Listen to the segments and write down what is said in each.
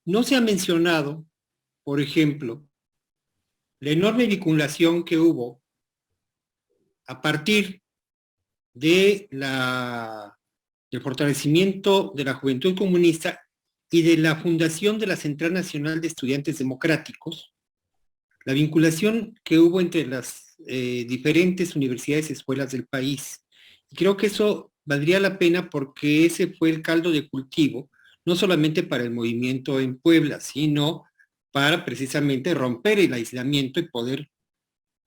No se ha mencionado, por ejemplo, la enorme vinculación que hubo a partir de del fortalecimiento de la Juventud Comunista y de la fundación de la Central Nacional de Estudiantes Democráticos, la vinculación que hubo entre las diferentes universidades y escuelas del país. Y creo que eso valdría la pena porque ese fue el caldo de cultivo, no solamente para el movimiento en Puebla, sino para precisamente romper el aislamiento y poder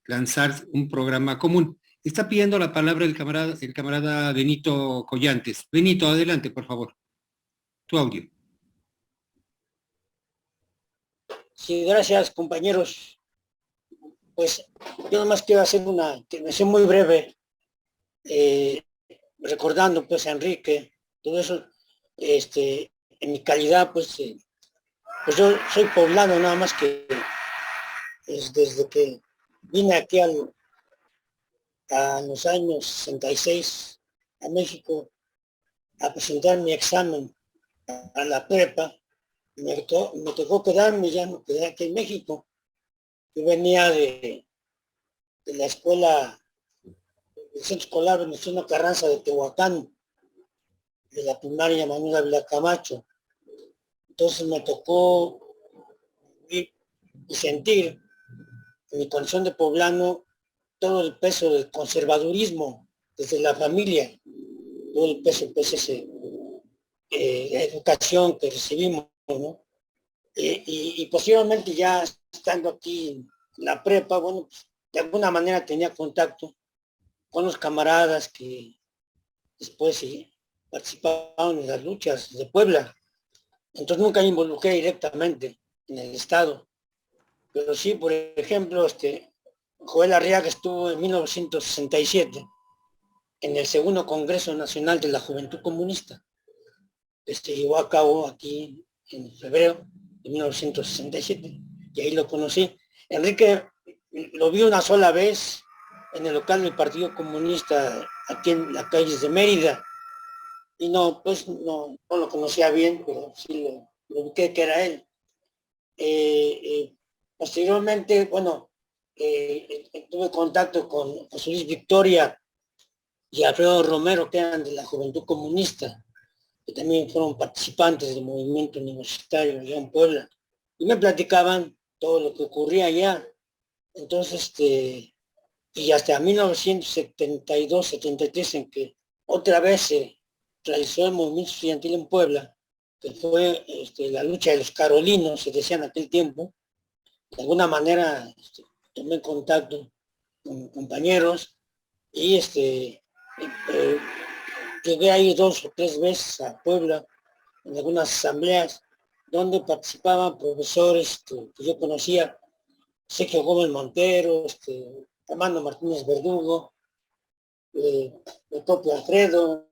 lanzar un programa común. Está pidiendo la palabra el camarada Benito Collantes. Benito, adelante, por favor. Tu audio. Sí, gracias, compañeros. Pues yo nomás quiero hacer una intervención muy breve, eh, recordando pues a Enrique, todo eso, en mi calidad, pues yo soy poblano, nada más que desde que vine aquí a los años 66 a México a presentar mi examen a la prepa, me tocó quedarme, ya me quedé aquí en México. Yo venía de la escuela, del centro escolar Venustiano Carranza de Tehuacán, de la primaria Manuel Ávila Camacho. Entonces me tocó vivir y sentir en mi condición de poblano todo el peso del conservadurismo desde la familia, todo el peso, pues ese, la educación que recibimos, ¿no? Y posiblemente ya estando aquí en la prepa, bueno, pues, de alguna manera tenía contacto con los camaradas que después sí, participaban en las luchas de Puebla. Entonces nunca me involucré directamente en el Estado. Pero sí, por ejemplo, Joel Arriaga estuvo en 1967 en el segundo Congreso Nacional de la Juventud Comunista. Llevó a cabo aquí en febrero de 1967 y ahí lo conocí. Enrique lo vi una sola vez en el local del Partido Comunista aquí en las calles de Mérida y no, pues no lo conocía bien, pero sí lo ubiqué que era él. Posteriormente, bueno, tuve contacto con José Luis Victoria y Alfredo Romero, que eran de la Juventud Comunista, que también fueron participantes del movimiento universitario allá en Puebla, y me platicaban todo lo que ocurría allá. Entonces, y hasta 1972-73, en que otra vez se realizó el movimiento estudiantil en Puebla, que fue la lucha de los carolinos, se decía en aquel tiempo. De alguna manera tomé contacto con compañeros y llegué ahí 2 o 3 veces a Puebla en algunas asambleas donde participaban profesores que yo conocía, Sergio Gómez Montero, Armando Martínez Verdugo, el propio Alfredo,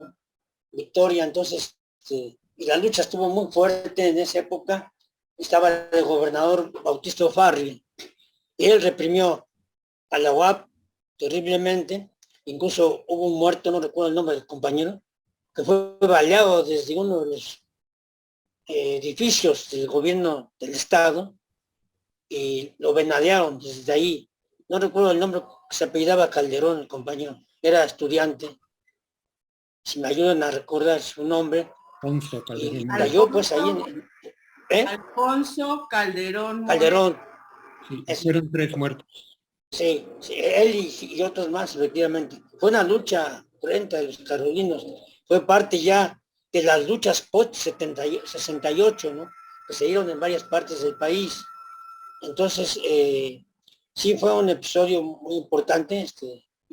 Victoria. Entonces, y la lucha estuvo muy fuerte en esa época. Estaba el gobernador Bautista Farri y él reprimió a la UAP terriblemente. Incluso hubo un muerto, no recuerdo el nombre del compañero, que fue baleado desde uno de los edificios del gobierno del estado y lo venadearon desde ahí. No recuerdo el nombre, se apellidaba Calderón el compañero, era estudiante. Si me ayudan a recordar su nombre. Alfonso Calderón. Y cayó pues ahí Alfonso Calderón. Calderón. Sí, fueron 3 muertos. Sí, sí, él y otros más, efectivamente. Fue una lucha frente a los carolinos. Fue parte ya de las luchas post-68, ¿no? Que se dieron en varias partes del país. Entonces, sí fue un episodio muy importante,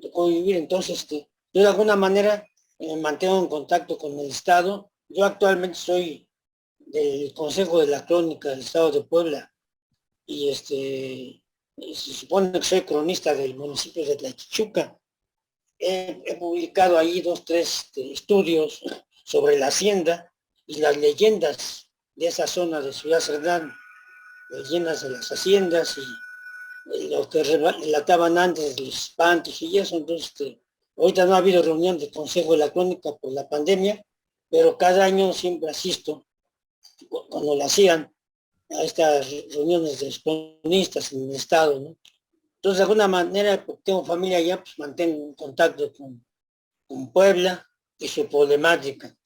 tocó vivir. Entonces, yo de alguna manera me mantengo en contacto con el Estado. Yo actualmente soy del Consejo de la Crónica del Estado de Puebla y se supone que soy cronista del municipio de Tlachichuca. He publicado ahí 2, 3 estudios sobre la hacienda y las leyendas de esa zona de Ciudad Cerdán, leyendas de las haciendas y lo que relataban antes de los espantos y eso. Entonces, ahorita no ha habido reunión del Consejo de la Crónica por la pandemia, pero cada año siempre asisto cuando la hacían. a estas reuniones de los comunistas en el Estado, ¿no? Entonces, de alguna manera, porque tengo familia allá, pues mantengo contacto con Puebla y su problemática.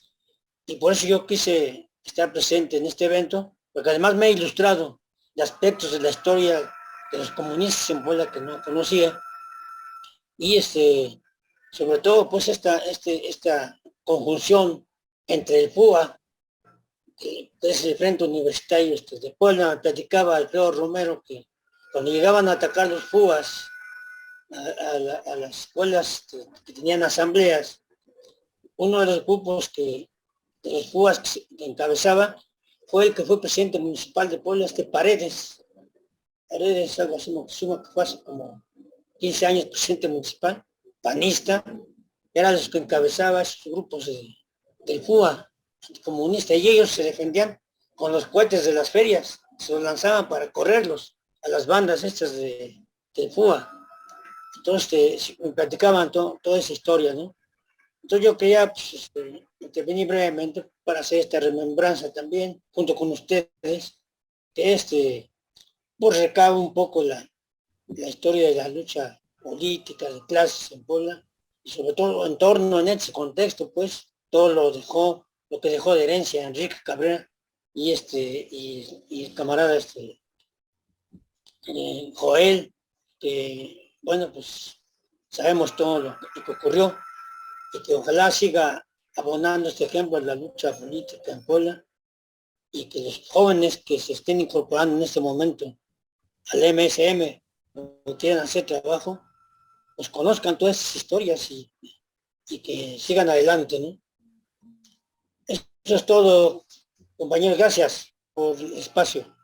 Y por eso yo quise estar presente en este evento, porque además me he ilustrado de aspectos de la historia de los comunistas en Puebla que no conocía, y sobre todo pues esta conjunción entre el PUA, que es el Frente Universitario de Puebla. Me platicaba Alfredo Romero que cuando llegaban a atacar los PUAs a las escuelas que tenían asambleas, uno de los grupos de los PUAs que encabezaba fue el que fue presidente municipal de Puebla, Paredes, algo así, que fue hace como 15 años presidente municipal, panista, eran los que encabezaba esos grupos del FUA comunista, y ellos se defendían con los cohetes de las ferias, se los lanzaban para correrlos a las bandas estas del FUA. Entonces me platicaban toda esa historia, ¿no? Entonces yo quería pues, intervenir brevemente para hacer esta remembranza también, junto con ustedes, que pues recaba un poco la historia de la lucha política de clases en Puebla, y sobre todo en torno en ese contexto, pues, todo lo que dejó de herencia Enrique Cabrera y el camarada Joel, que bueno, pues sabemos todo lo que ocurrió, y que ojalá siga abonando este ejemplo en la lucha política en Puebla, y que los jóvenes que se estén incorporando en este momento al MSM o quieran hacer trabajo, pues conozcan todas esas historias y que sigan adelante, ¿no? Eso es todo, compañeros. Gracias por el espacio.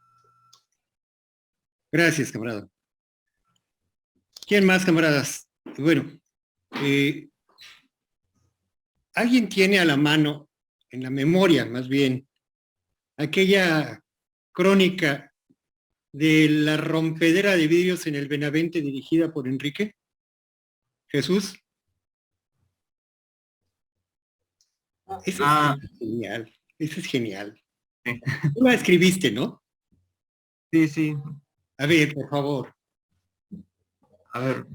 Gracias, camarada. ¿Quién más, camaradas? Bueno, ¿alguien tiene a la mano, en la memoria más bien, aquella crónica de la rompedera de vidrios en el Benavente dirigida por Enrique? ¿Jesús? Ese es genial, ese es genial. Sí. Tú la escribiste, ¿no? Sí, sí. A ver, por favor. A ver,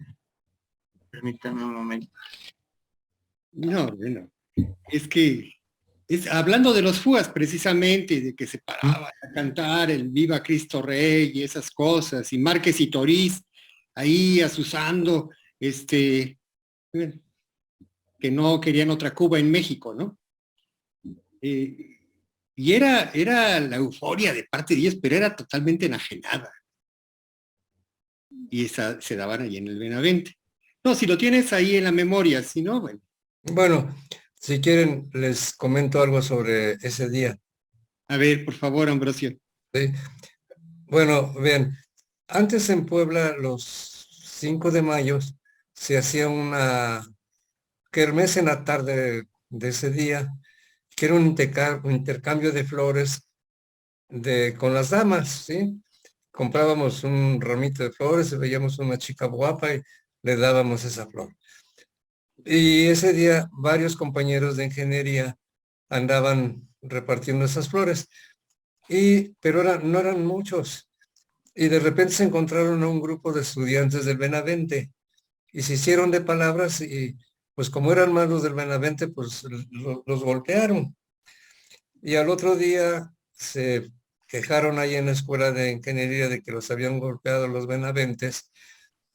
permítame un momento. No, bueno, es que hablando de los fugas precisamente, de que se paraban a cantar el Viva Cristo Rey y esas cosas, y Márquez y Toriz ahí asusando, que no querían otra Cuba en México, ¿no? Y era la euforia de parte de ellos, pero era totalmente enajenada. Y se daban ahí en el Benavente. No, si lo tienes ahí en la memoria, si no, bueno. Bueno, si quieren, les comento algo sobre ese día. A ver, por favor, Ambrosio. ¿Sí? Bueno, bien, antes en Puebla, los 5 de mayo, se hacía una kermés en la tarde de ese día, que era un intercambio de flores con las damas, ¿sí? Comprábamos un ramito de flores y veíamos una chica guapa y le dábamos esa flor. Y ese día varios compañeros de ingeniería andaban repartiendo esas flores, pero no eran muchos. Y de repente se encontraron a un grupo de estudiantes del Benavente y se hicieron de palabras y pues como eran malos del Benavente, pues los golpearon. Y al otro día se quejaron ahí en la escuela de ingeniería de que los habían golpeado los benaventes,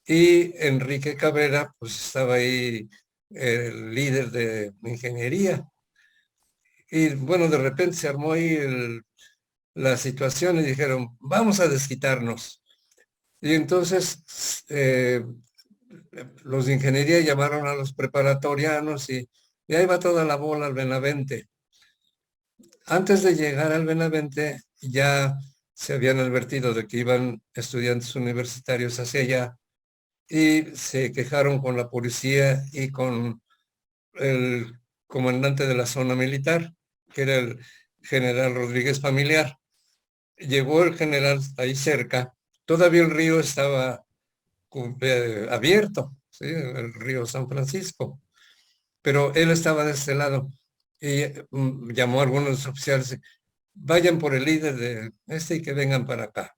y Enrique Cabrera pues estaba ahí, el líder de ingeniería. Y bueno, de repente se armó ahí la situación y dijeron, vamos a desquitarnos. Y entonces los de ingeniería llamaron a los preparatorianos y ahí va toda la bola al Benavente. Antes de llegar al Benavente ya se habían advertido de que iban estudiantes universitarios hacia allá y se quejaron con la policía y con el comandante de la zona militar, que era el general Rodríguez Familiar. Llegó el general ahí cerca, todavía el río estaba abierto, ¿sí? El río San Francisco, pero él estaba de este lado y llamó a algunos oficiales, vayan por el líder de este y que vengan para acá.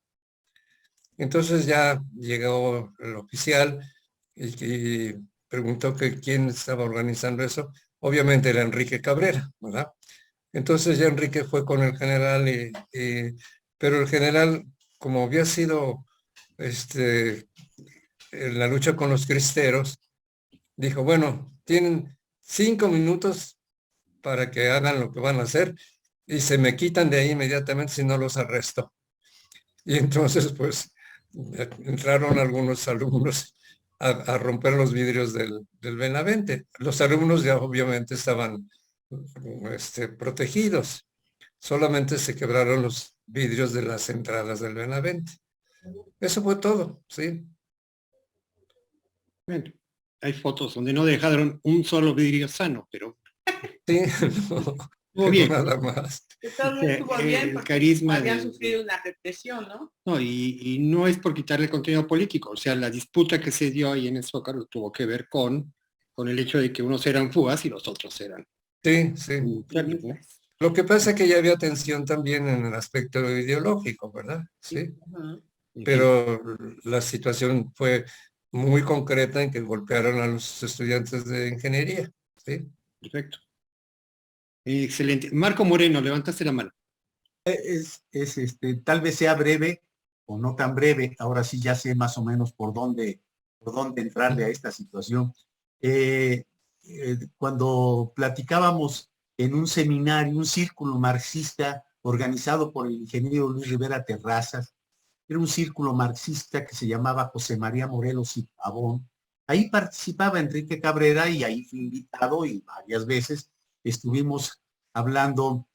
Entonces ya llegó el oficial y preguntó que quién estaba organizando eso. Obviamente era Enrique Cabrera, ¿verdad? Entonces ya Enrique fue con el general, pero el general, como había sido en la lucha con los cristeros, dijo, bueno, tienen 5 minutos para que hagan lo que van a hacer y se me quitan de ahí inmediatamente si no los arresto. Y entonces, pues, entraron algunos alumnos a romper los vidrios del Benavente. Los alumnos ya obviamente estaban protegidos. Solamente se quebraron los vidrios de las entradas del Benavente. Eso fue todo, sí. Bueno, hay fotos donde no dejaron un solo vidrio sano, pero Sí, estuvo no, bien. nada más. De todos modos estuvo bien El porque carisma habían de- sufrido una represión, ¿no? No, y no es por quitarle contenido político, o sea, la disputa que se dio ahí en el Zócalo tuvo que ver con el hecho de que unos eran fugas y los otros eran Sí, sí. internos, ¿no? Lo que pasa es que ya había tensión también en el aspecto ideológico, ¿verdad? Sí. Ujú. Pero la situación fue muy concreta en que golpearon a los estudiantes de ingeniería, ¿sí? Perfecto. Excelente. Marco Moreno, levantaste la mano. Tal vez sea breve o no tan breve. Ahora sí ya sé más o menos por dónde entrarle a esta situación. Cuando platicábamos en un seminario, un círculo marxista organizado por el ingeniero Luis Rivera Terrazas, era un círculo marxista que se llamaba José María Morelos y Pavón. Ahí participaba Enrique Cabrera y ahí fui invitado y varias veces estuvimos hablando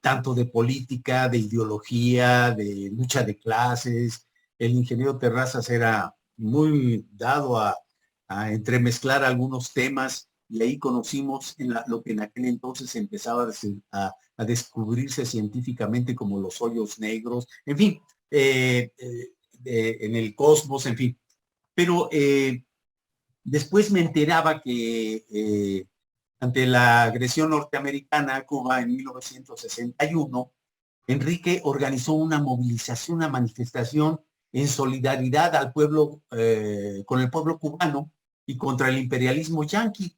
tanto de política, de ideología, de lucha de clases. El ingeniero Terrazas era muy dado a entremezclar algunos temas y ahí conocimos lo que en aquel entonces empezaba a descubrirse científicamente como los hoyos negros, en fin, en el cosmos, en fin. Pero después me enteraba que ante la agresión norteamericana a Cuba en 1961, Enrique organizó una movilización, una manifestación en solidaridad al pueblo, con el pueblo cubano y contra el imperialismo yanqui.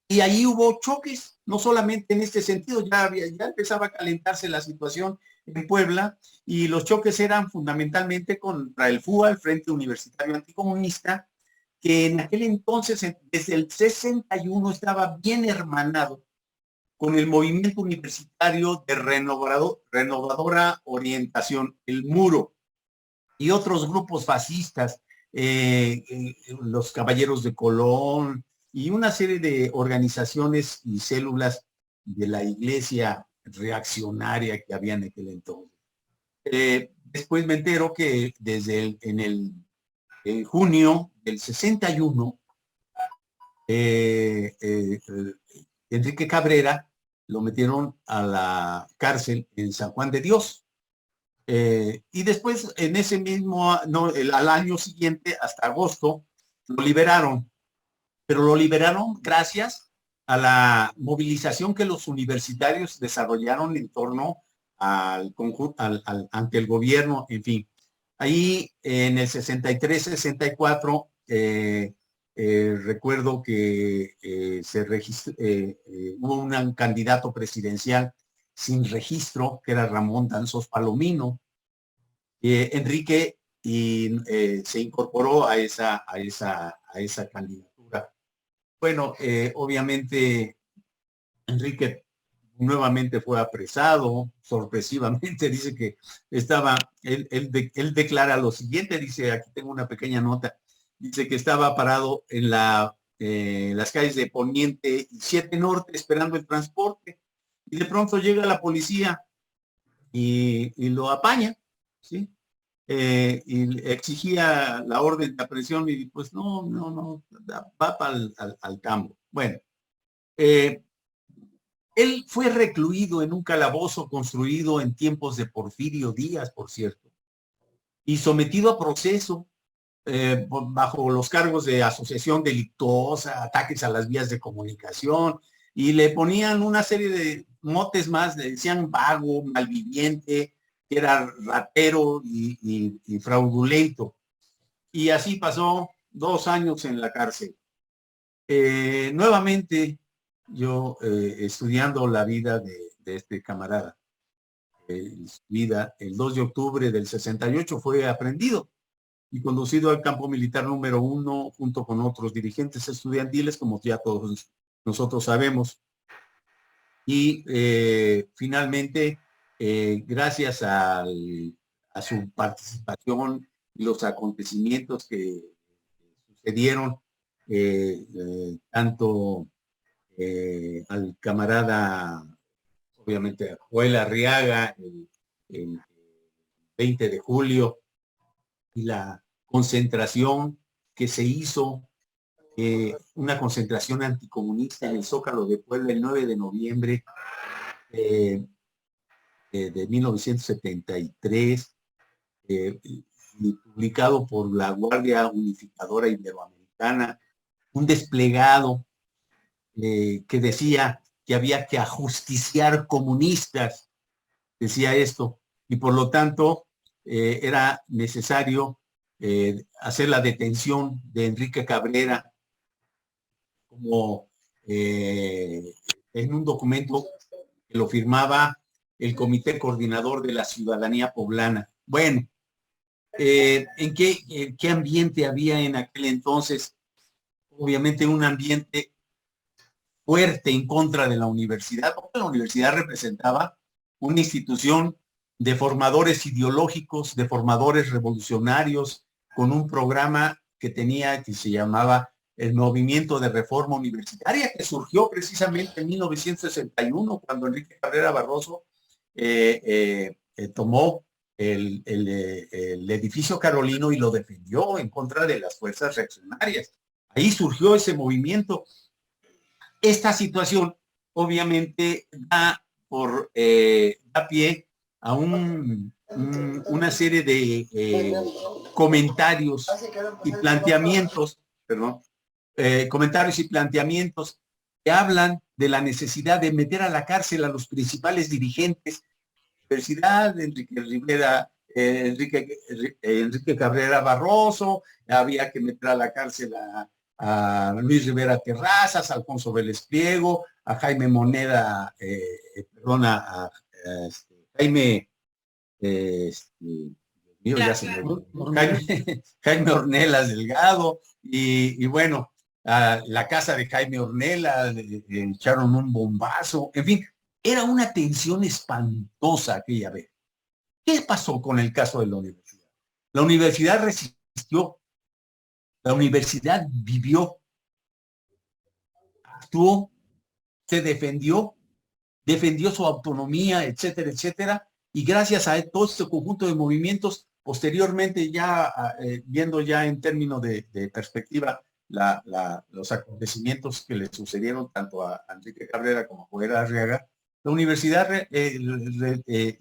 Y ahí hubo choques, no solamente en este sentido, ya empezaba a calentarse la situación en Puebla y los choques eran fundamentalmente contra el FUA, el Frente Universitario Anticomunista, que en aquel entonces, desde el 61, estaba bien hermanado con el movimiento universitario de renovadora orientación, el Muro, y otros grupos fascistas, los Caballeros de Colón, y una serie de organizaciones y células de la iglesia reaccionaria que había en aquel entonces. Después me entero que en junio del 61, Enrique Cabrera lo metieron a la cárcel en San Juan de Dios. Y después, en ese mismo, no, al año siguiente, hasta agosto, lo liberaron. Pero lo liberaron gracias a la movilización que los universitarios desarrollaron en torno ante el gobierno, en fin. Ahí en el 63-64 recuerdo que hubo un candidato presidencial sin registro, que era Ramón Danzos Palomino. Enrique se incorporó a esa candidatura. Bueno, obviamente Enrique nuevamente fue apresado, sorpresivamente. Dice que él declara lo siguiente, dice, aquí tengo una pequeña nota, dice que estaba parado en las calles de Poniente y 7 Norte esperando el transporte, y de pronto llega la policía y lo apaña, ¿sí? Y exigía la orden de aprehensión y pues no, va para al campo. Bueno, él fue recluido en un calabozo construido en tiempos de Porfirio Díaz, por cierto, y sometido a proceso bajo los cargos de asociación delictuosa, ataques a las vías de comunicación, y le ponían una serie de motes más, le decían vago, malviviente, que era ratero y fraudulento. Y así pasó 2 años en la cárcel. Nuevamente, yo estudiando la vida de este camarada, su vida, el 2 de octubre del 68 fue aprendido y conducido al campo militar número 1 junto con otros dirigentes estudiantiles, como ya todos nosotros sabemos. Y finalmente, gracias a su participación y los acontecimientos que sucedieron, tanto al camarada, obviamente, a Joel Arriaga, el 20 de julio, y la concentración que se hizo, una concentración anticomunista en el Zócalo de Puebla el 9 de noviembre de 1973, y publicado por la Guardia Unificadora Iberoamericana, un desplegado que decía que había que ajusticiar comunistas, decía esto, y por lo tanto era necesario hacer la detención de Enrique Cabrera, como en un documento que lo firmaba el Comité Coordinador de la Ciudadanía Poblana. Bueno, ¿en qué ambiente había en aquel entonces? Obviamente un ambiente fuerte en contra de la universidad, porque la universidad representaba una institución de formadores ideológicos, de formadores revolucionarios, con un programa que se llamaba el Movimiento de Reforma Universitaria, que surgió precisamente en 1961, cuando Enrique Cabrera Barroso tomó el edificio Carolino y lo defendió en contra de las fuerzas reaccionarias. Ahí surgió ese movimiento. Esta situación obviamente da pie a una serie de comentarios y planteamientos, que hablan de la necesidad de meter a la cárcel a los principales dirigentes de la universidad, Enrique Cabrera Barroso, había que meter a la cárcel a Luis Rivera Terrazas, a Alfonso Vélez Pliego, a Jaime Moneda, Jaime, Jaime Ornelas Delgado, y bueno, a la casa de Jaime Ornelas echaron un bombazo, en fin, era una tensión espantosa aquella vez. ¿Qué pasó con el caso de la universidad? La universidad resistió, la universidad vivió, actuó, se defendió su autonomía, etcétera, etcétera, y gracias a todo este conjunto de movimientos, posteriormente ya viendo ya en términos de perspectiva los acontecimientos que le sucedieron tanto a Enrique Cabrera como a Joel Arriaga, la universidad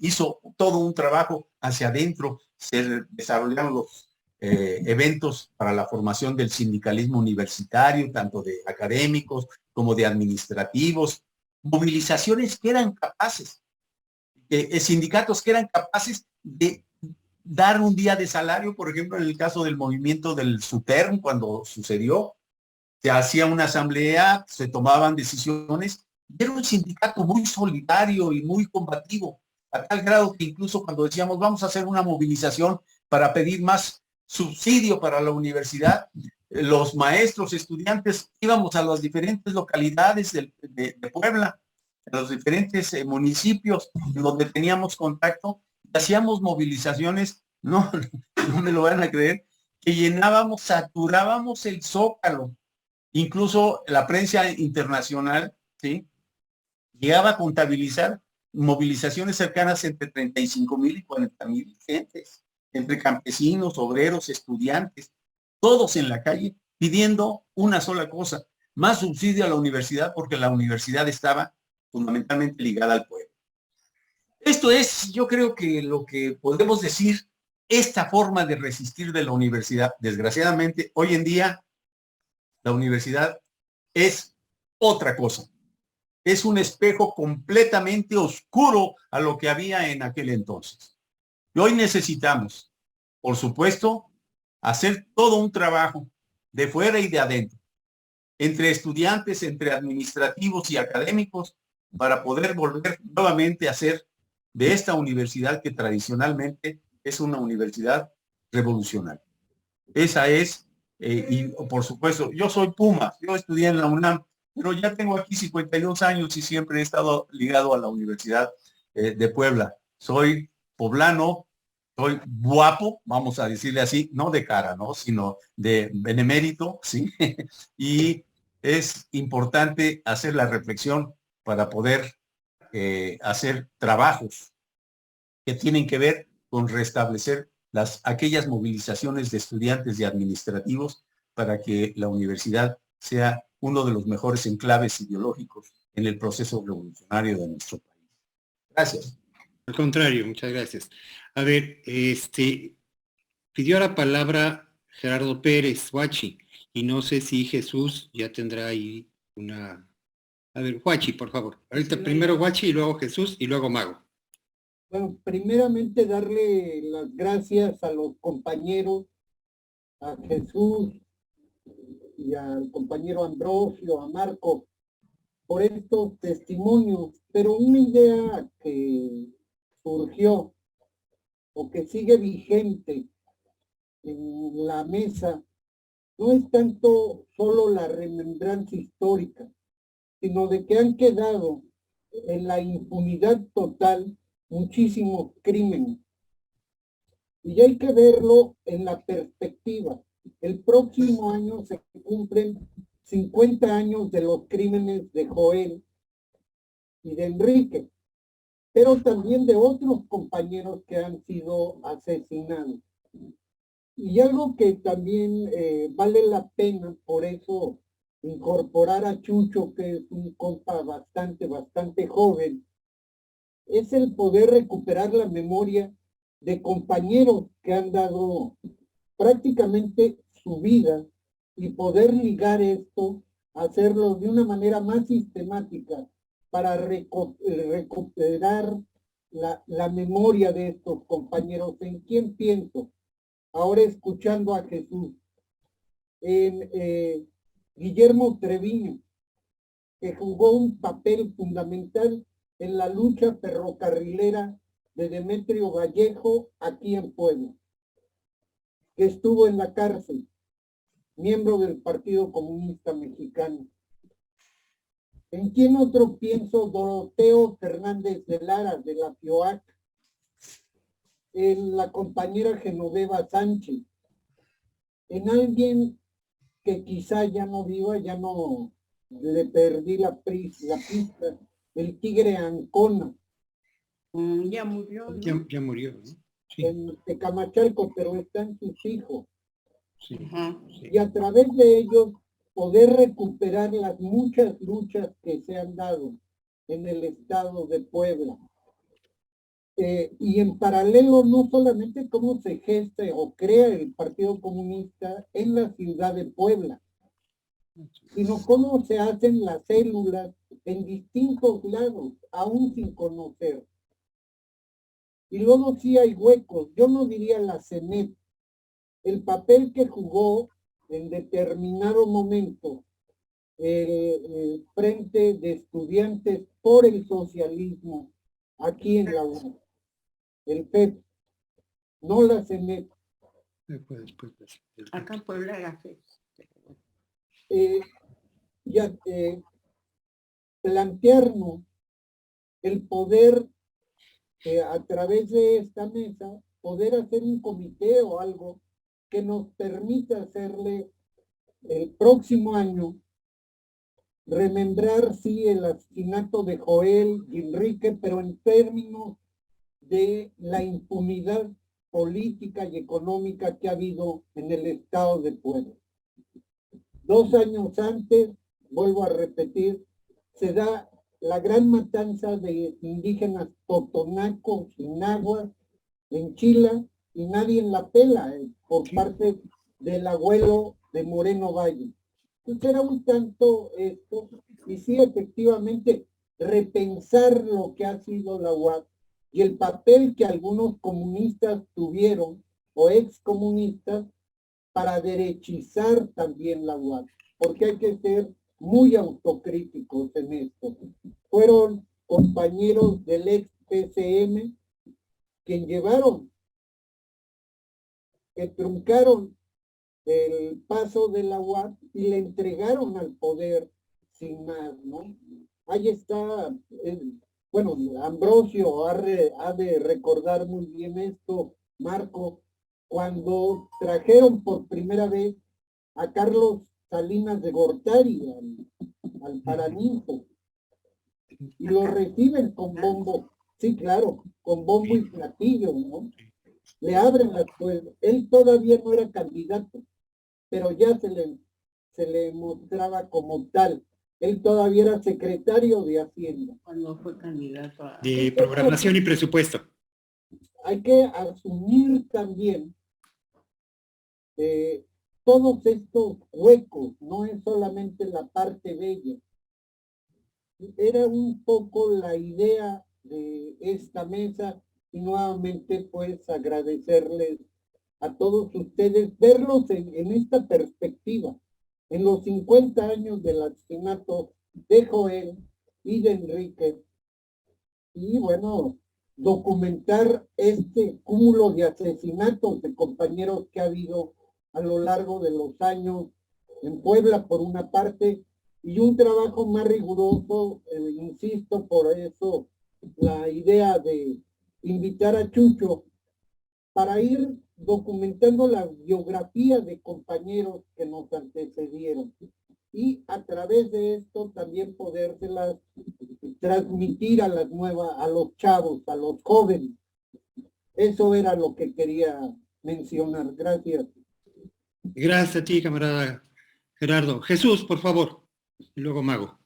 hizo todo un trabajo hacia adentro, se desarrollaron los eventos para la formación del sindicalismo universitario, tanto de académicos como de administrativos, movilizaciones que eran capaces, sindicatos que eran capaces de dar un día de salario, por ejemplo, en el caso del movimiento del SUTERN, cuando sucedió, se hacía una asamblea, se tomaban decisiones, era un sindicato muy solidario y muy combativo, a tal grado que incluso cuando decíamos vamos a hacer una movilización para pedir más subsidio para la universidad, los maestros, estudiantes, íbamos a las diferentes localidades de Puebla, a los diferentes municipios donde teníamos contacto, hacíamos movilizaciones, no me lo van a creer, que llenábamos, saturábamos el Zócalo, incluso la prensa internacional, ¿sí?, llegaba a contabilizar movilizaciones cercanas entre 35,000 y 40,000 gentes, entre campesinos, obreros, estudiantes, todos en la calle pidiendo una sola cosa, más subsidio a la universidad, porque la universidad estaba fundamentalmente ligada al pueblo. Esto es, yo creo que lo que podemos decir, esta forma de resistir de la universidad. Desgraciadamente, hoy en día, la universidad es otra cosa. es un espejo completamente oscuro a lo que había en aquel entonces. Y hoy necesitamos, por supuesto, hacer todo un trabajo de fuera y de adentro, entre estudiantes, entre administrativos y académicos, para poder volver nuevamente a ser de esta universidad que tradicionalmente es una universidad revolucionaria. Esa es, y por supuesto, yo soy Puma, yo estudié en la UNAM, pero ya tengo aquí 52 años y siempre he estado ligado a la Universidad de Puebla. Soy poblano, soy guapo, vamos a decirle así, no de cara, ¿no? Sino de benemérito, ¿sí? Y es importante hacer la reflexión para poder hacer trabajos que tienen que ver con restablecer aquellas movilizaciones de estudiantes y administrativos para que la universidad sea uno de los mejores enclaves ideológicos en el proceso revolucionario de nuestro país. Gracias. Al contrario, muchas gracias. A ver, pidió la palabra Gerardo Pérez, Huachi, y no sé si Jesús ya tendrá ahí una... A ver, Huachi, por favor. Ahorita primero Huachi y luego Jesús y luego Mago. Bueno, primeramente darle las gracias a los compañeros, a Jesús y al compañero Ambrosio, a Marco, por estos testimonios, pero una idea que surgió o que sigue vigente en la mesa no es tanto solo la remembranza histórica, sino de que han quedado en la impunidad total muchísimos crímenes. Y hay que verlo en la perspectiva. El próximo año se cumplen 50 años de los crímenes de Joel y de Enrique, pero también de otros compañeros que han sido asesinados. Y algo que también vale la pena, por eso, incorporar a Chucho, que es un compa bastante joven, es el poder recuperar la memoria de compañeros que han dado prácticamente su vida y poder ligar esto, hacerlo de una manera más sistemática para recuperar la memoria de estos compañeros. ¿En quién pienso? Ahora escuchando a Jesús, en Guillermo Treviño, que jugó un papel fundamental en la lucha ferrocarrilera de Demetrio Vallejo aquí en Puebla, que estuvo en la cárcel, miembro del Partido Comunista Mexicano. ¿En quién otro pienso? Doroteo Fernández de Lara, de la FIOAC, en la compañera Genoveva Sánchez, en alguien que quizá ya no viva, ya no le perdí la pista, el Tigre Ancona. Ya murió, ¿no? Ya murió, ¿no? Sí. En Tecamachalco, pero están sus hijos. Sí, sí. Y a través de ellos poder recuperar las muchas luchas que se han dado en el estado de Puebla. Y en paralelo, no solamente cómo se gesta o crea el Partido Comunista en la ciudad de Puebla, sino cómo se hacen las células en distintos lados, aún sin conocer. Y luego sí hay huecos, yo no diría la CENET, el papel que jugó en determinado momento el Frente de Estudiantes por el Socialismo aquí en la UNAM, el FEP, no la CENET. Acá en Puebla era FEP. Plantearnos el poder a través de esta mesa, poder hacer un comité o algo que nos permita hacerle el próximo año, remembrar, sí, el asesinato de Joel y Enrique, pero en términos de la impunidad política y económica que ha habido en el estado de Puebla. 2 años antes, vuelvo a repetir, se da la gran matanza de indígenas totonacos y nahuas en Chila y nadie la pela por parte del abuelo de Moreno Valle. Entonces era un tanto esto, y sí, efectivamente, repensar lo que ha sido la UAP y el papel que algunos comunistas tuvieron o excomunistas para derechizar también la UAP, porque hay que ser muy autocríticos en esto. Fueron compañeros del ex PCM quien llevaron, que truncaron el paso de la UAP y le entregaron al poder sin más, ¿no? Ahí está, bueno, Ambrosio ha de recordar muy bien esto, Marco, cuando trajeron por primera vez a Carlos Salinas de Gortari al Paraninfo y lo reciben con bombo, sí, claro, con bombo y platillo, ¿no? Le abren las puertas. Él todavía no era candidato, pero ya se le mostraba como tal. Él todavía era secretario de Hacienda. Cuando fue candidato a... De programación y presupuesto. Hay que asumir también todos estos huecos, no es solamente la parte bella. Era un poco la idea de esta mesa y nuevamente pues agradecerles a todos ustedes, verlos en esta perspectiva, en los 50 años del asesinato de Joel y de Enrique, y bueno, documentar este cúmulo de asesinatos de compañeros que ha habido a lo largo de los años en Puebla por una parte, y un trabajo más riguroso, insisto, por eso la idea de invitar a Chucho para ir documentando la biografía de compañeros que nos antecedieron y a través de esto también podérselas transmitir a las nuevas, a los chavos, a los jóvenes. Eso era lo que quería mencionar. Gracias. Gracias a ti, camarada Gerardo. Jesús, por favor. Y luego Mago.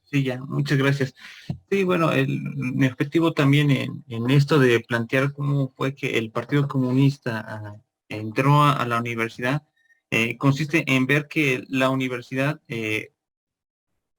Sí, ya, muchas gracias. Sí, bueno, mi objetivo también en esto de plantear cómo fue que el Partido Comunista entró a la universidad, consiste en ver que la universidad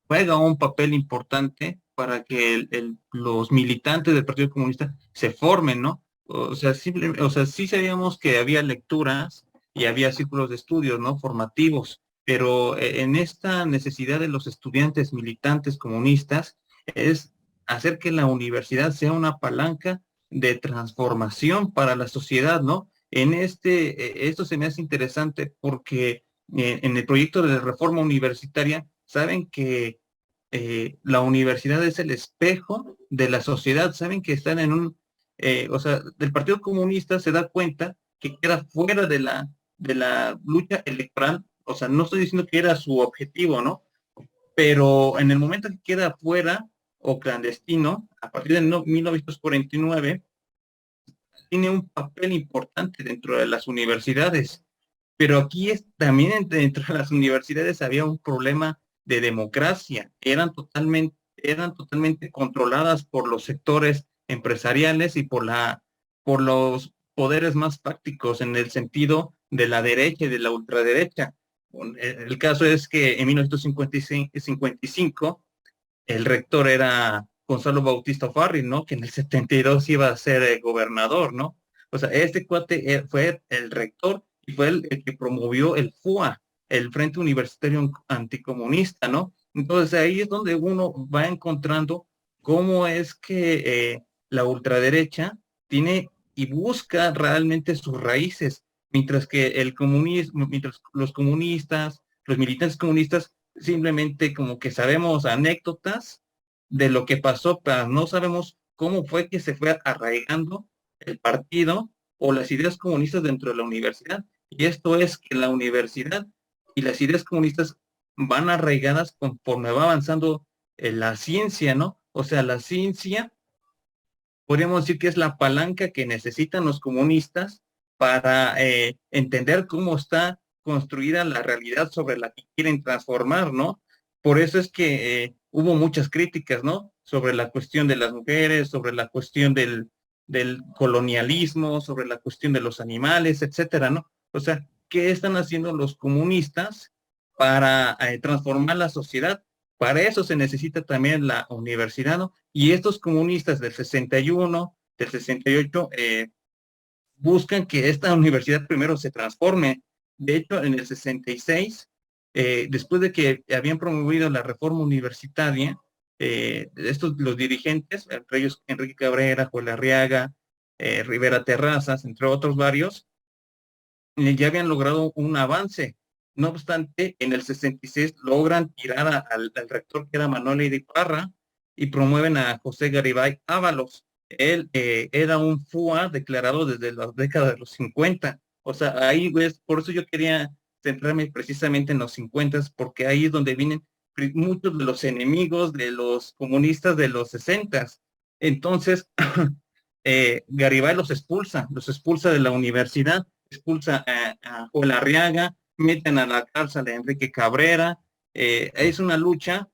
juega un papel importante para que los militantes del Partido Comunista se formen, ¿no? O sea, sí sabíamos que había lecturas y había círculos de estudios, ¿no? Formativos, pero en esta necesidad de los estudiantes militantes comunistas es hacer que la universidad sea una palanca de transformación para la sociedad, ¿no? Esto se me hace interesante porque en el proyecto de reforma universitaria, saben que la universidad es el espejo de la sociedad, saben que están o sea, del Partido Comunista se da cuenta que queda fuera de la lucha electoral, o sea, no estoy diciendo que era su objetivo, ¿no? Pero en el momento que queda fuera o clandestino, a partir de 1949, tiene un papel importante dentro de las universidades. Pero aquí también dentro de las universidades había un problema de democracia. Eran totalmente controladas por los sectores empresariales y por los poderes más prácticos en el sentido de la derecha y de la ultraderecha. El caso es que en 1955 el rector era Gonzalo Bautista Farri, ¿no? Que en el 72 iba a ser gobernador, ¿no? O sea, este cuate fue el rector y fue el que promovió el FUA, el Frente Universitario Anticomunista, ¿no? Entonces ahí es donde uno va encontrando cómo es que la ultraderecha tiene y busca realmente sus raíces, mientras que el comunismo, mientras los comunistas, los militantes comunistas, simplemente como que sabemos anécdotas de lo que pasó, pero no sabemos cómo fue que se fue arraigando el partido o las ideas comunistas dentro de la universidad. Y esto es que la universidad y las ideas comunistas van arraigadas conforme va avanzando la ciencia, ¿no? O sea, la ciencia, podríamos decir que es la palanca que necesitan los comunistas para entender cómo está construida la realidad sobre la que quieren transformar, ¿no? Por eso es que hubo muchas críticas, ¿no? Sobre la cuestión de las mujeres, sobre la cuestión del colonialismo, sobre la cuestión de los animales, etcétera, ¿no? O sea, ¿qué están haciendo los comunistas para transformar la sociedad. Para eso se necesita también la universidad, ¿no? Y estos comunistas del 61, del 68, buscan que esta universidad primero se transforme. De hecho, en el 66, después de que habían promovido la reforma universitaria, los dirigentes, entre ellos Enrique Cabrera, Joel Arriaga, Rivera Terrazas, entre otros varios, ya habían logrado un avance. No obstante, en el 66 logran tirar al rector, que era Manuel de Iparra, y promueven a José Garibay Ábalos. Él era un FUA declarado desde la década de los 50. O sea, ahí ves, por eso yo quería centrarme precisamente en los 50, porque ahí es donde vienen muchos de los enemigos de los comunistas de los 60. Entonces, Garibay los expulsa de la universidad, expulsa a Joel Arriaga, meten a la cárcel a Enrique Cabrera. Es una lucha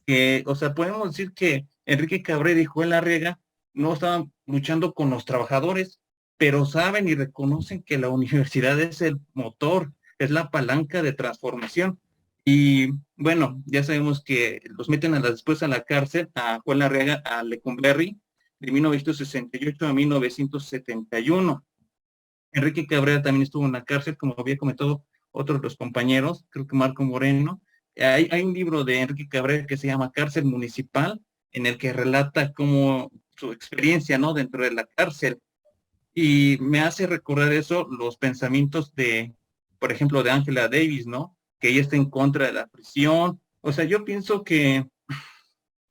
que, o sea, podemos decir que Enrique Cabrera y Joel Arriaga no estaban luchando con los trabajadores, pero saben y reconocen que la universidad es el motor, es la palanca de transformación. Y bueno, ya sabemos que los meten después a la cárcel, a Joel Arriaga, a Lecumberri, de 1968 a 1971. Enrique Cabrera también estuvo en la cárcel, como había comentado otros de los compañeros, creo que Marco Moreno. Hay un libro de Enrique Cabrera que se llama Cárcel Municipal, en el que relata cómo su experiencia, ¿no?, dentro de la cárcel. Y me hace recordar eso, los pensamientos de, por ejemplo, de Angela Davis, ¿no?, que ella está en contra de la prisión. O sea, yo pienso que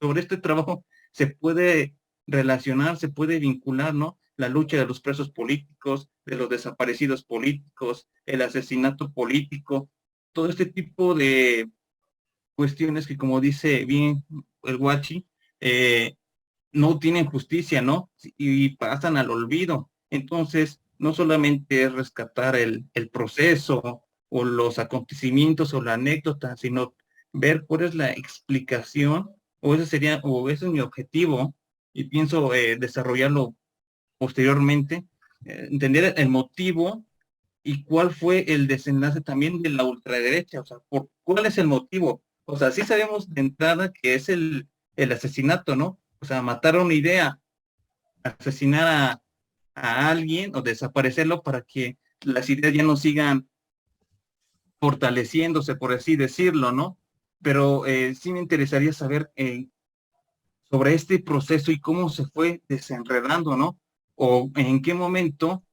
sobre este trabajo se puede relacionar, se puede vincular, ¿no?, la lucha de los presos políticos, de los desaparecidos políticos, el asesinato político, todo este tipo de cuestiones que, como dice bien el Guachi, no tienen justicia, ¿no? Y pasan al olvido. Entonces, no solamente es rescatar el proceso o los acontecimientos o la anécdota, sino ver cuál es la explicación, o ese es mi objetivo, y pienso desarrollarlo posteriormente, entender el motivo y cuál fue el desenlace también de la ultraderecha, o sea, ¿cuál es el motivo? O sea, sí sabemos de entrada que es el asesinato, ¿no? O sea, matar a una idea, asesinar a alguien o desaparecerlo para que las ideas ya no sigan fortaleciéndose, por así decirlo, ¿no? Pero sí me interesaría saber sobre este proceso y cómo se fue desenredando, ¿no? O en qué momento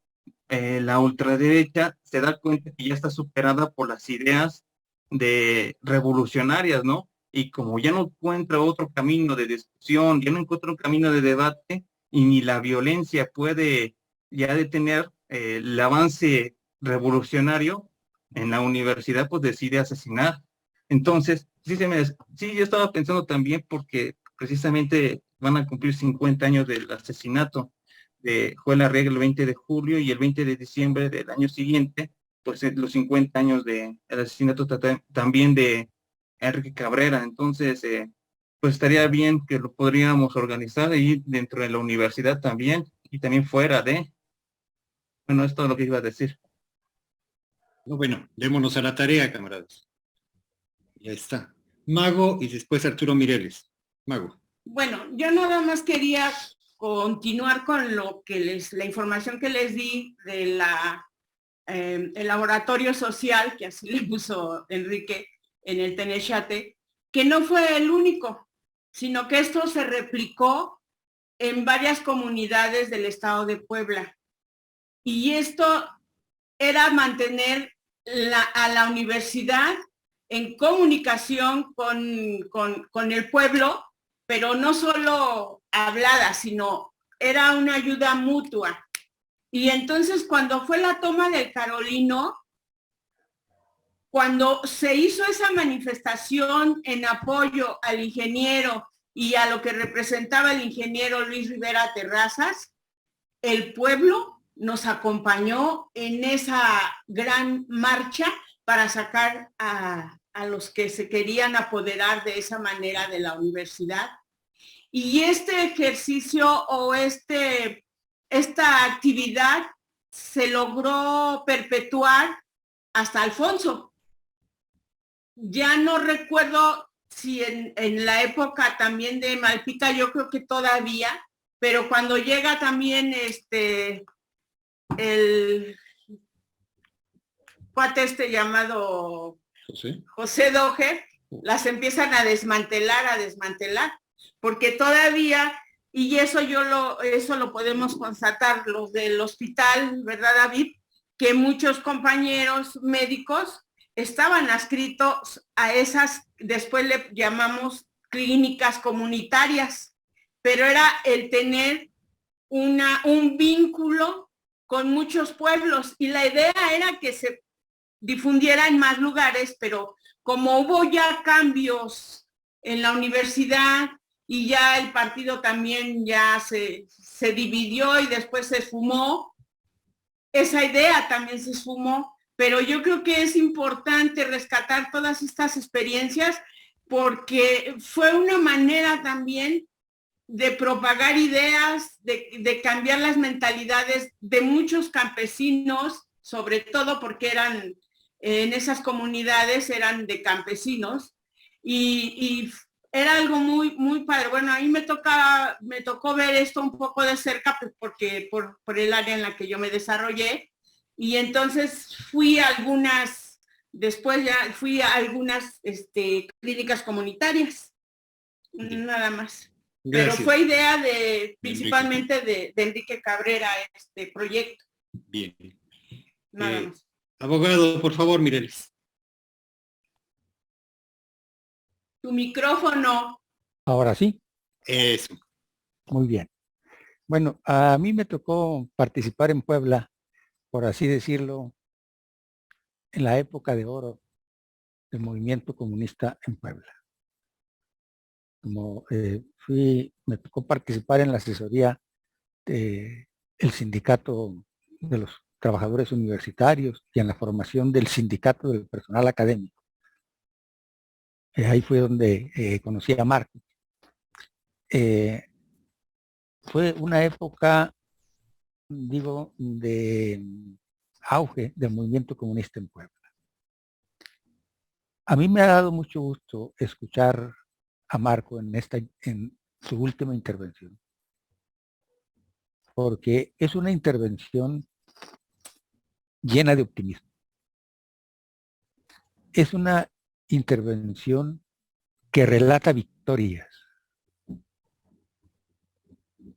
la ultraderecha se da cuenta que ya está superada por las ideas de revolucionarias, ¿no? Y como ya no encuentra otro camino de discusión, ya no encuentra un camino de debate, y ni la violencia puede ya detener el avance revolucionario en la universidad, pues decide asesinar. Entonces, sí, yo estaba pensando también, porque precisamente van a cumplir 50 años del asesinato de Joel Arriaga el 20 de julio, y el 20 de diciembre del año siguiente, pues los 50 años del asesinato también de Enrique Cabrera. Entonces, pues estaría bien que lo podríamos organizar ahí dentro de la universidad también, y también fuera de. Bueno, esto es lo que iba a decir. Bueno, démonos a la tarea, camaradas. Ya está. Mago y después Arturo Mireles. Mago. Bueno, yo nada más quería continuar con la información que les di de el laboratorio social, que así le puso Enrique en el Tenechate, que no fue el único, sino que esto se replicó en varias comunidades del estado de Puebla. Y esto era mantener a la universidad en comunicación con el pueblo, pero no solo hablada, sino era una ayuda mutua. Y entonces, cuando fue la toma del Carolino, cuando se hizo esa manifestación en apoyo al ingeniero y a lo que representaba el ingeniero Luis Rivera Terrazas, el pueblo nos acompañó en esa gran marcha para sacar a los que se querían apoderar de esa manera de la universidad. Y este ejercicio o esta actividad se logró perpetuar hasta Alfonso. ya no recuerdo si en la época también de Malpica, yo creo que todavía, pero cuando llega también el cuate llamado José Doge, las empiezan a desmantelar, porque todavía, y eso lo podemos constatar los del hospital, ¿verdad, David? Que muchos compañeros médicos estaban adscritos a esas, después le llamamos clínicas comunitarias, pero era el tener un vínculo con muchos pueblos, y la idea era que se difundiera en más lugares, pero como hubo ya cambios en la universidad y ya el partido también ya se dividió y después se esfumó, esa idea también se esfumó, pero yo creo que es importante rescatar todas estas experiencias porque fue una manera también de propagar ideas, de cambiar las mentalidades de muchos campesinos, sobre todo porque eran, en esas comunidades eran de campesinos, y era algo muy, muy padre. Bueno, a mí me tocó ver esto un poco de cerca, pues porque por el área en la que yo me desarrollé, y entonces después ya fui a algunas clínicas comunitarias, nada más. Gracias. Pero fue idea principalmente de Enrique Cabrera este proyecto. Bien. Nada más. Abogado, por favor, Mireles. Tu micrófono. Ahora sí. Eso. Muy bien. Bueno, a mí me tocó participar en Puebla, por así decirlo, en la época de oro del movimiento comunista en Puebla. Como me tocó participar en la asesoría del sindicato de los trabajadores universitarios y en la formación del sindicato del personal académico. Ahí fue donde conocí a Marco. Fue una época, digo, de auge del movimiento comunista en Puebla. A mí me ha dado mucho gusto escuchar a Marco en su última intervención, porque es una intervención llena de optimismo. Es una intervención que relata victorias.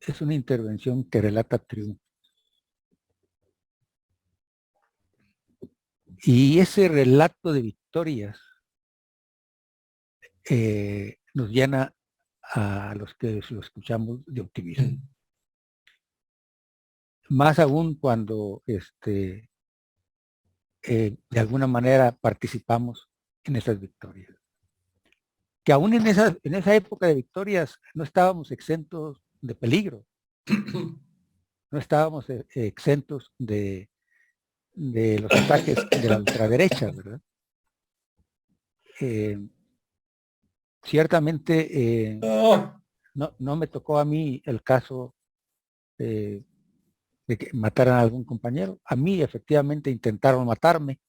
Es una intervención que relata triunfos. Y ese relato de victorias nos llena a los que lo escuchamos de optimismo. Más aún cuando de alguna manera participamos en esas victorias. Que aún en esa época de victorias no estábamos exentos de peligro. No estábamos exentos de los ataques de la ultraderecha, ¿verdad? Ciertamente no me tocó a mí el caso de que mataran a algún compañero. A mí efectivamente intentaron matarme,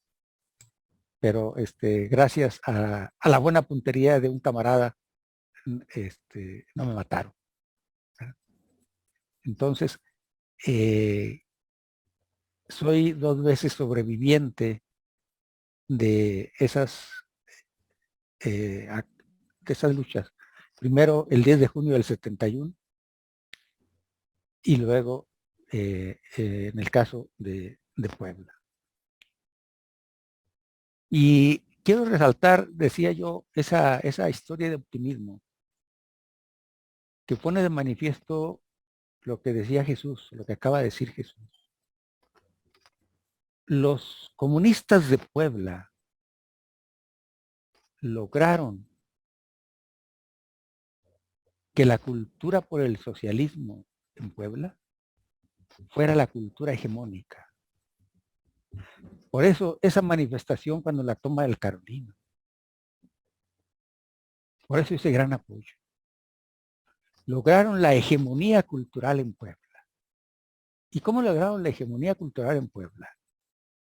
pero gracias a la buena puntería de un camarada no me mataron. Entonces, soy 2 veces sobreviviente de esas luchas. Primero el 10 de junio del 71 y luego en el caso de Puebla. Y quiero resaltar, decía yo, esa historia de optimismo que pone de manifiesto lo que decía Jesús, lo que acaba de decir Jesús. Los comunistas de Puebla lograron que la cultura por el socialismo en Puebla fuera la cultura hegemónica. Por eso esa manifestación cuando la toma el Carolino. Por eso ese gran apoyo. Lograron la hegemonía cultural en Puebla. ¿Y cómo lograron la hegemonía cultural en Puebla?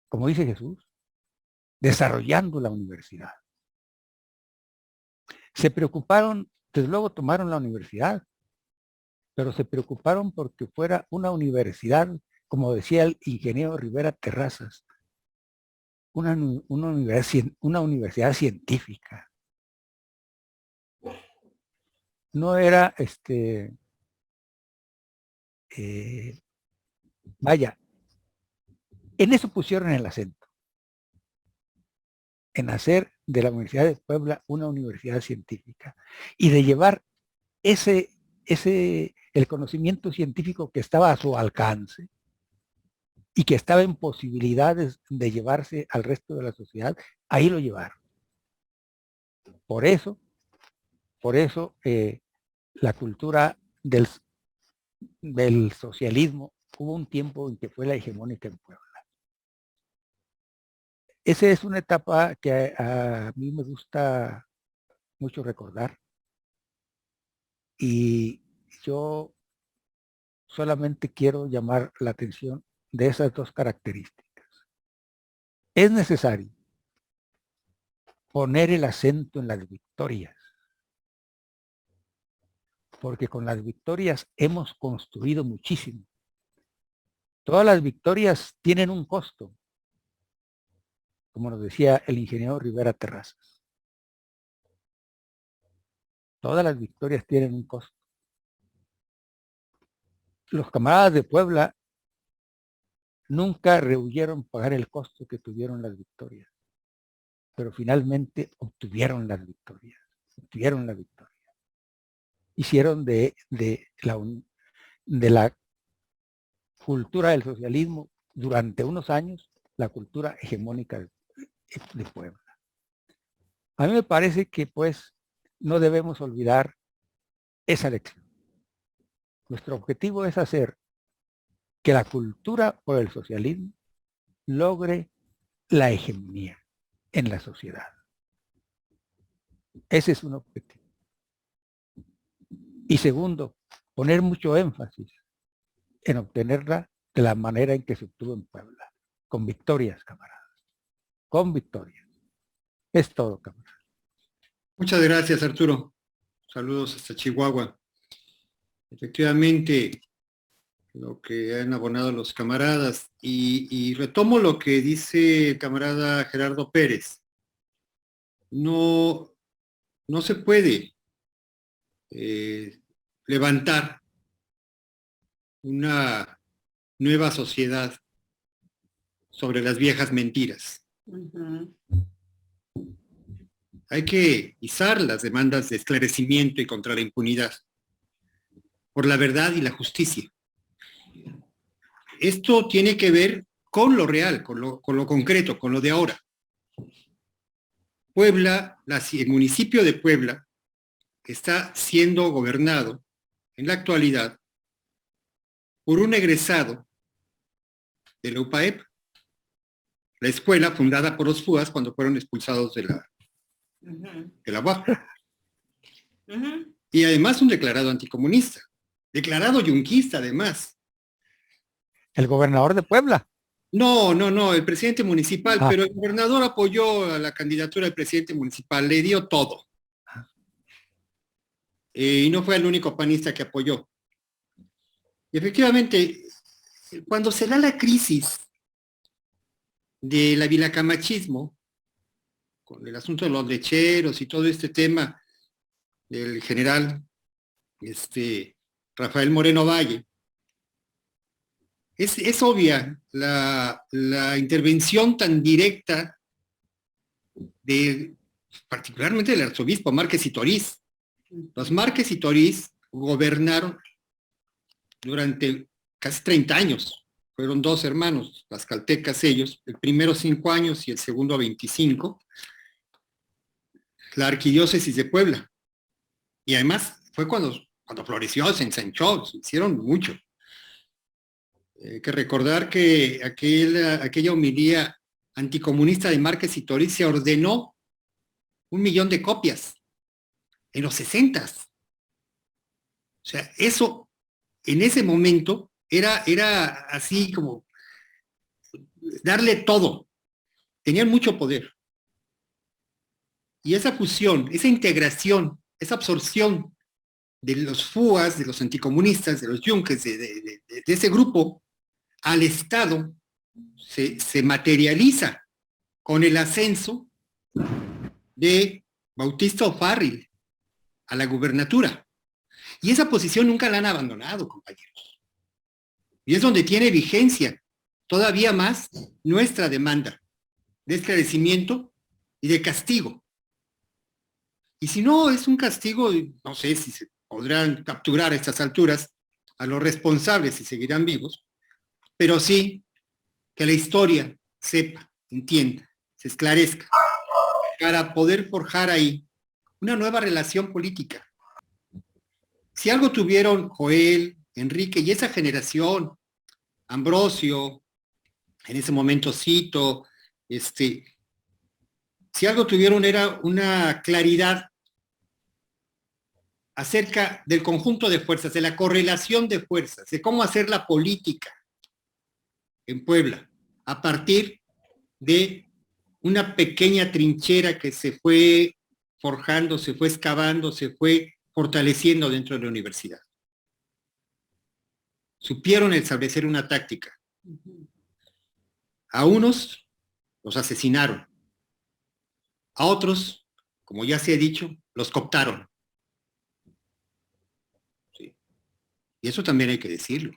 Como dice Jesús, desarrollando la universidad. Se preocuparon, desde luego tomaron la universidad, pero se preocuparon porque fuera una universidad, como decía el ingeniero Rivera Terrazas, una universidad científica. No era vaya, en eso pusieron el acento, en hacer de la Universidad de Puebla una universidad científica y de llevar el conocimiento científico que estaba a su alcance y que estaba en posibilidades de llevarse al resto de la sociedad, ahí lo llevaron. Por eso, la cultura del socialismo hubo un tiempo en que fue la hegemónica en Puebla. Esa es una etapa que a mí me gusta mucho recordar. Y yo solamente quiero llamar la atención de esas dos características. Es necesario poner el acento en las victorias, porque con las victorias hemos construido muchísimo. Todas las victorias tienen un costo, como nos decía el ingeniero Rivera Terrazas. Todas las victorias tienen un costo. Los camaradas de Puebla nunca rehuyeron pagar el costo que tuvieron las victorias, pero finalmente obtuvieron las victorias. Hicieron de la cultura del socialismo durante unos años la cultura hegemónica de Puebla. A mí me parece que pues no debemos olvidar esa lección. Nuestro objetivo es hacer que la cultura por el socialismo logre la hegemonía en la sociedad. Ese es un objetivo. Y segundo, poner mucho énfasis en obtenerla de la manera en que se obtuvo en Puebla, con victorias, camaradas, con victorias. Es todo, camaradas. Muchas gracias, Arturo. Saludos hasta Chihuahua. Efectivamente, lo que han abonado los camaradas, y retomo lo que dice el camarada Gerardo Pérez. No se puede levantar una nueva sociedad sobre las viejas mentiras. Ujú. Hay que izar las demandas de esclarecimiento y contra la impunidad, por la verdad y la justicia. Esto tiene que ver con lo real, con lo concreto, con lo de ahora. Puebla, el municipio de Puebla, está siendo gobernado en la actualidad por un egresado de la UPAEP, la escuela fundada por los FUAS cuando fueron expulsados de la UAP. Ujú. Y además un declarado anticomunista, declarado yunquista además. El gobernador de Puebla. No, el presidente municipal, pero el gobernador apoyó a la candidatura del presidente municipal, le dio todo. Y no fue el único panista que apoyó. Y efectivamente, cuando se da la crisis del avilacamachismo, con el asunto de los lecheros y todo este tema del general Rafael Moreno Valle, es obvia la intervención tan directa particularmente del arzobispo Márquez y Toriz. Los Márquez y Toriz gobernaron durante casi 30 años. Fueron dos hermanos, tlaxcaltecas ellos, el primero 5 años y el segundo 25, la arquidiócesis de Puebla. Y además fue cuando floreció, se ensanchó, se hicieron mucho. Hay que recordar que aquella homilía anticomunista de Márquez y Toriz se ordenó 1 millón de copias en los 60s. O sea, eso en ese momento era así como darle todo. Tenían mucho poder. Y esa fusión, esa integración, esa absorción de los FUAs, de los anticomunistas, de los yunques, de ese grupo, al Estado, se materializa con el ascenso de Bautista O'Farrill a la gubernatura. Y esa posición nunca la han abandonado, compañeros. Y es donde tiene vigencia todavía más nuestra demanda de esclarecimiento y de castigo. Y si no es un castigo, no sé si se podrán capturar a estas alturas a los responsables y seguirán vivos, pero sí que la historia sepa, entienda, se esclarezca, para poder forjar ahí una nueva relación política. Si algo tuvieron Joel, Enrique y esa generación, Ambrosio, en ese momento Cito, si algo tuvieron era una claridad acerca del conjunto de fuerzas, de la correlación de fuerzas, de cómo hacer la política en Puebla, a partir de una pequeña trinchera que se fue forjando, se fue excavando, se fue fortaleciendo dentro de la universidad. Supieron establecer una táctica. A unos los asesinaron, a otros, como ya se ha dicho, los cooptaron. Sí. Y eso también hay que decirlo.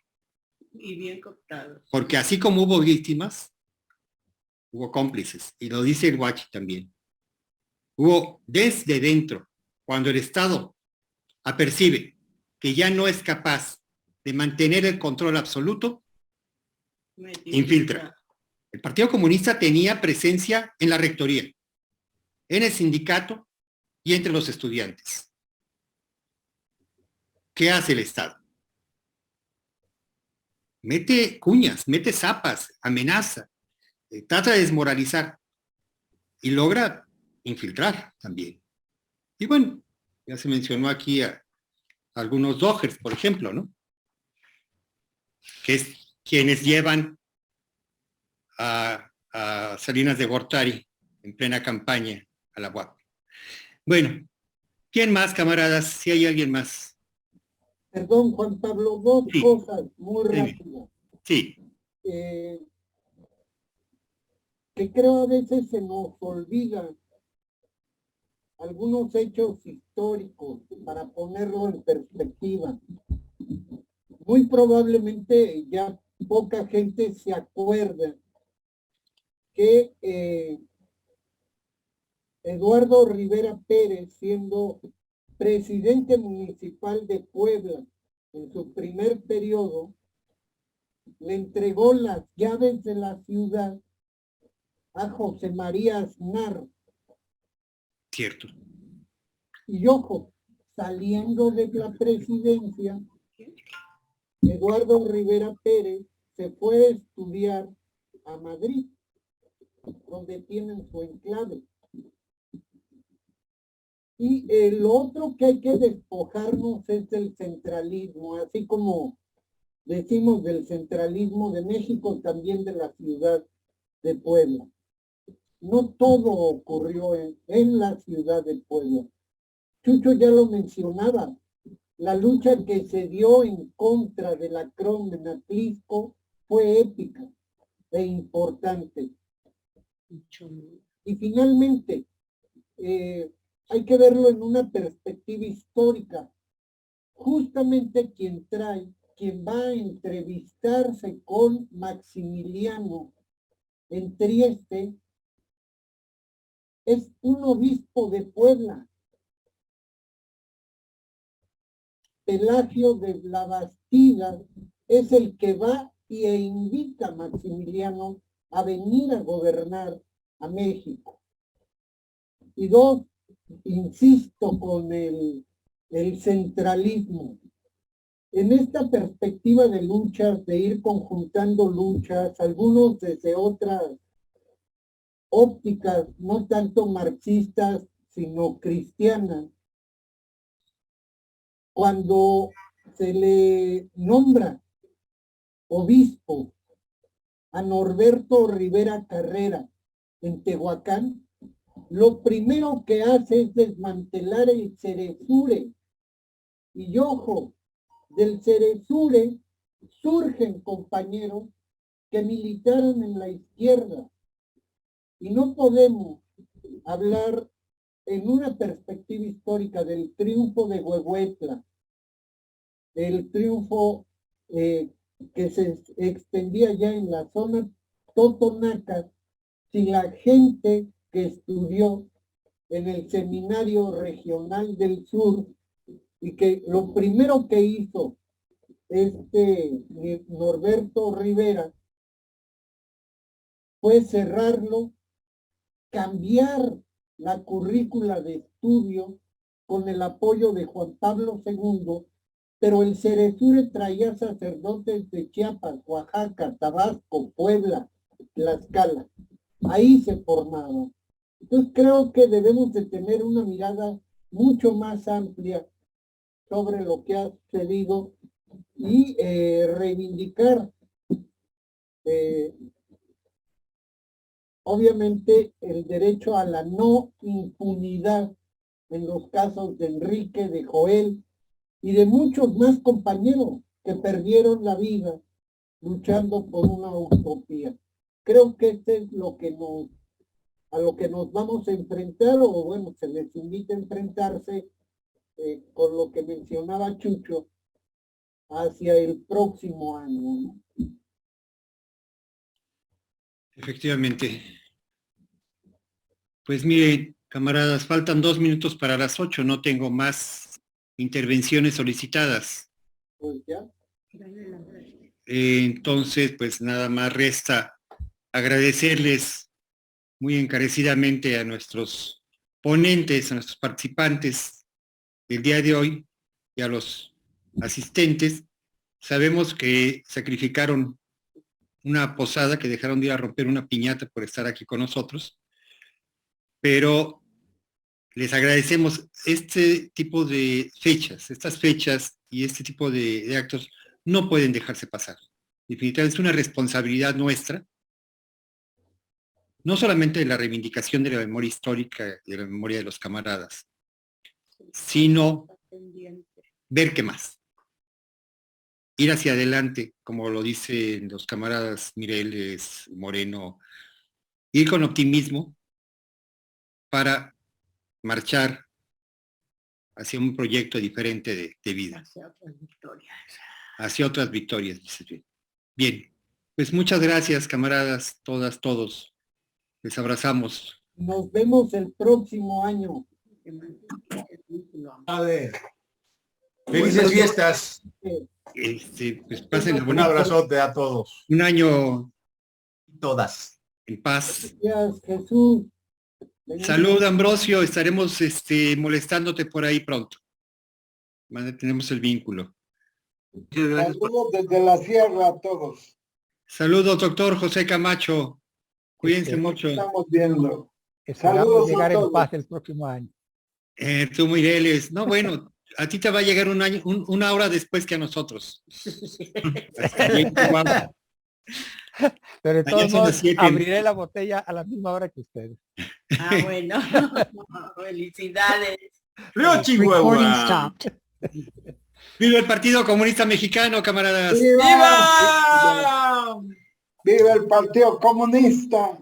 Y bien cooptados. Porque así como hubo víctimas, hubo cómplices, y lo dice el Guachi también. Hubo desde dentro, cuando el Estado apercibe que ya no es capaz de mantener el control absoluto, infiltra. El Partido Comunista tenía presencia en la rectoría, en el sindicato y entre los estudiantes. ¿Qué hace el Estado? Mete cuñas, mete zapas, amenaza, trata de desmoralizar y logra infiltrar también. Y bueno, ya se mencionó aquí a algunos Dodgers, por ejemplo, ¿no? Que es quienes llevan a Salinas de Gortari en plena campaña a la UAP. Bueno, ¿quién más, camaradas? Si hay alguien más. Perdón, Juan Pablo, dos cosas muy rápidas. Sí. Que creo a veces se nos olvidan algunos hechos históricos para ponerlo en perspectiva. Muy probablemente ya poca gente se acuerda que Eduardo Rivera Pérez, siendo presidente municipal de Puebla en su primer periodo, le entregó las llaves de la ciudad a José María Aznar. Cierto. Y ojo, saliendo de la presidencia, Eduardo Rivera Pérez se fue a estudiar a Madrid, donde tienen su enclave. Y lo otro que hay que despojarnos es del centralismo, así como decimos del centralismo de México, también de la ciudad de Puebla. No todo ocurrió en la ciudad de Puebla. Chucho ya lo mencionaba, la lucha que se dio en contra de la CROM en Atlisco fue épica e importante. Y finalmente, hay que verlo en una perspectiva histórica. Justamente quien va a entrevistarse con Maximiliano en Trieste es un obispo de Puebla, Pelagio de la Bastida, es el que va e invita a Maximiliano a venir a gobernar a México. Y dos, insisto con el centralismo. En esta perspectiva de luchas, de ir conjuntando luchas, algunos desde otras ópticas, no tanto marxistas, sino cristianas, cuando se le nombra obispo a Norberto Rivera Carrera en Tehuacán, lo primero que hace es desmantelar el Ceresure. Y ojo, del Ceresure surgen compañeros que militaron en la izquierda. Y no podemos hablar en una perspectiva histórica del triunfo de Huehuetla, el triunfo que se extendía ya en la zona Totonaca, si la gente que estudió en el Seminario Regional del Sur y que lo primero que hizo Norberto Rivera fue cerrarlo, cambiar la currícula de estudio con el apoyo de Juan Pablo II, pero el Ceresure traía sacerdotes de Chiapas, Oaxaca, Tabasco, Puebla, Tlaxcala. Ahí se formaban. Entonces creo que debemos de tener una mirada mucho más amplia sobre lo que ha sucedido y reivindicar obviamente el derecho a la no impunidad en los casos de Enrique, de Joel y de muchos más compañeros que perdieron la vida luchando por una utopía. Creo que este es a lo que nos vamos a enfrentar, o bueno, se les invita a enfrentarse con lo que mencionaba Chucho hacia el próximo año, ¿no? Efectivamente. Pues miren, camaradas, faltan 2 minutos para las 8, no tengo más intervenciones solicitadas. Pues ya. Entonces, pues nada más resta agradecerles muy encarecidamente a nuestros ponentes, a nuestros participantes del día de hoy y a los asistentes. Sabemos que sacrificaron una posada, que dejaron de ir a romper una piñata por estar aquí con nosotros, pero les agradecemos este tipo de fechas, estas fechas y este tipo de actos no pueden dejarse pasar. Definitivamente es una responsabilidad nuestra, no solamente de la reivindicación de la memoria histórica y de la memoria de los camaradas, sino ver qué más. Ir hacia adelante, como lo dicen los camaradas Mireles, Moreno, ir con optimismo para marchar hacia un proyecto diferente de vida. Hacia otras victorias. Hacia otras victorias, dice bien. Bien, pues muchas gracias, camaradas, todas, todos. Les abrazamos. Nos vemos el próximo año. Felices fiestas. Pues pasen un abrazote a todos. Un año todas en paz. Gracias, Jesús. Salud, Ambrosio, estaremos molestándote por ahí pronto. Tenemos el vínculo. Saludos desde la sierra a todos. Saludos, doctor José Camacho. Cuídense mucho. Estamos viendo. Saludos llegar en paz el próximo año. Tú, Mireles. No, bueno, a ti te va a llegar un año, una hora después que a nosotros. Pero de todos modos, abriré la botella a la misma hora que ustedes. Ah, bueno. Felicidades. ¡Río Chihuahua! ¡Viva el Partido Comunista Mexicano, camaradas! ¡Viva! ¡Viva el Partido Comunista!